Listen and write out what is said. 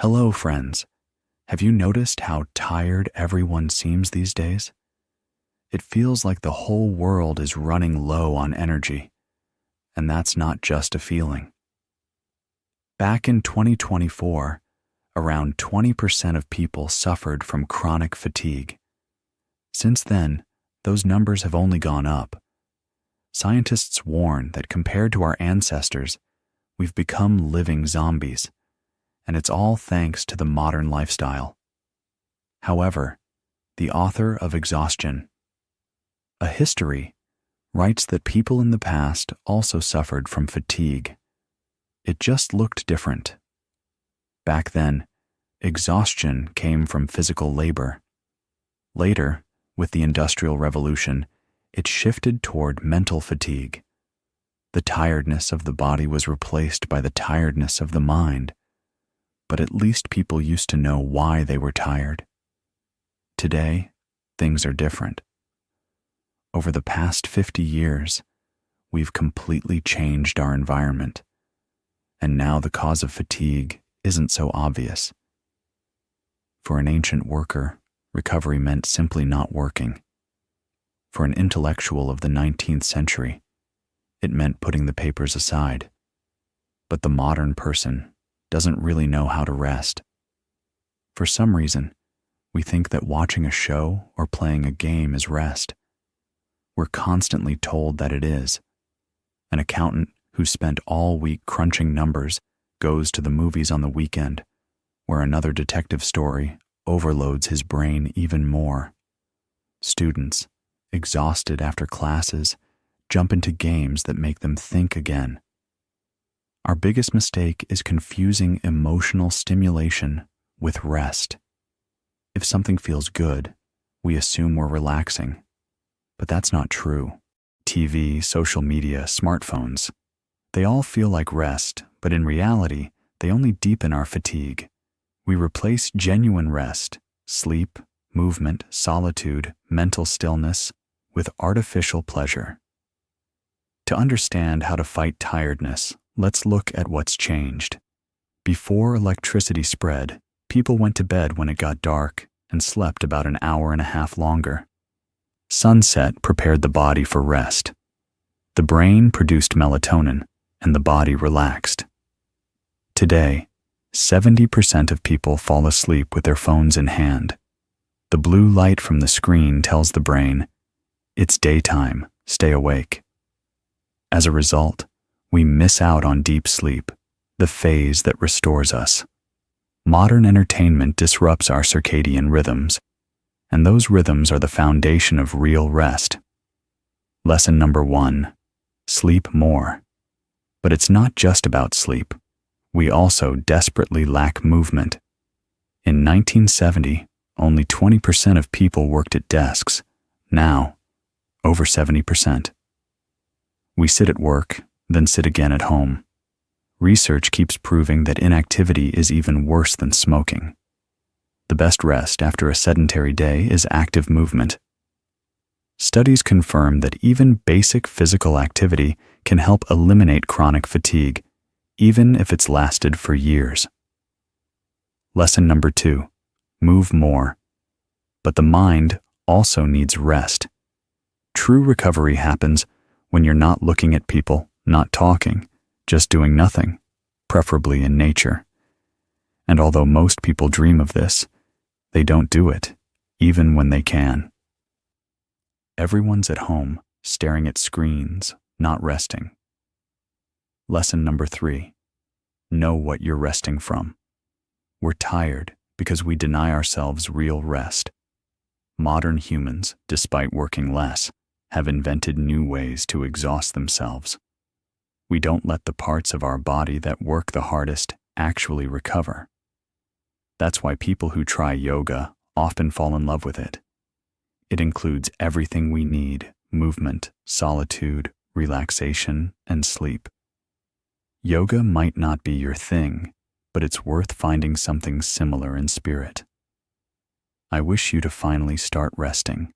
Hello, friends. Have you noticed how tired everyone seems these days? It feels like the whole world is running low on energy, and that's not just a feeling. Back in 2024, around 20% of people suffered from chronic fatigue. Since then, those numbers have only gone up. Scientists warn that compared to our ancestors, we've become living zombies, and it's all thanks to the modern lifestyle. However, the author of Exhaustion, A History, writes that people in the past also suffered from fatigue. It just looked different. Back then, exhaustion came from physical labor. Later, with the Industrial Revolution, it shifted toward mental fatigue. The tiredness of the body was replaced by the tiredness of the mind. But at least people used to know why they were tired. Today, things are different. Over the past 50 years, we've completely changed our environment, and now the cause of fatigue isn't so obvious. For an ancient worker, recovery meant simply not working. For an intellectual of the 19th century, it meant putting the papers aside. But the modern person doesn't really know how to rest. For some reason, we think that watching a show or playing a game is rest. We're constantly told that it is. An accountant who spent all week crunching numbers goes to the movies on the weekend, where another detective story overloads his brain even more. Students, exhausted after classes, jump into games that make them think again. Our biggest mistake is confusing emotional stimulation with rest. If something feels good, we assume we're relaxing. But that's not true. TV, social media, smartphones, they all feel like rest, but in reality, they only deepen our fatigue. We replace genuine rest, sleep, movement, solitude, mental stillness, with artificial pleasure. To understand how to fight tiredness, let's look at what's changed. Before electricity spread, people went to bed when it got dark and slept about an hour and a half longer. Sunset prepared the body for rest. The brain produced melatonin, and the body relaxed. Today, 70% of people fall asleep with their phones in hand. The blue light from the screen tells the brain, "It's daytime, stay awake." As a result, we miss out on deep sleep, the phase that restores us. Modern entertainment disrupts our circadian rhythms, and those rhythms are the foundation of real rest. Lesson number 1, sleep more. But it's not just about sleep. We also desperately lack movement. In 1970, only 20% of people worked at desks. Now, over 70%. We sit at work, then sit again at home. Research keeps proving that inactivity is even worse than smoking. The best rest after a sedentary day is active movement. Studies confirm that even basic physical activity can help eliminate chronic fatigue, even if it's lasted for years. Lesson number 2, move more. But the mind also needs rest. True recovery happens when you're not looking at people, not talking, just doing nothing, preferably in nature. And although most people dream of this, they don't do it, even when they can. Everyone's at home, staring at screens, not resting. Lesson number 3, know what you're resting from. We're tired because we deny ourselves real rest. Modern humans, despite working less, have invented new ways to exhaust themselves. We don't let the parts of our body that work the hardest actually recover. That's why people who try yoga often fall in love with it. It includes everything we need: movement, solitude, relaxation, and sleep. Yoga might not be your thing, but it's worth finding something similar in spirit. I wish you to finally start resting,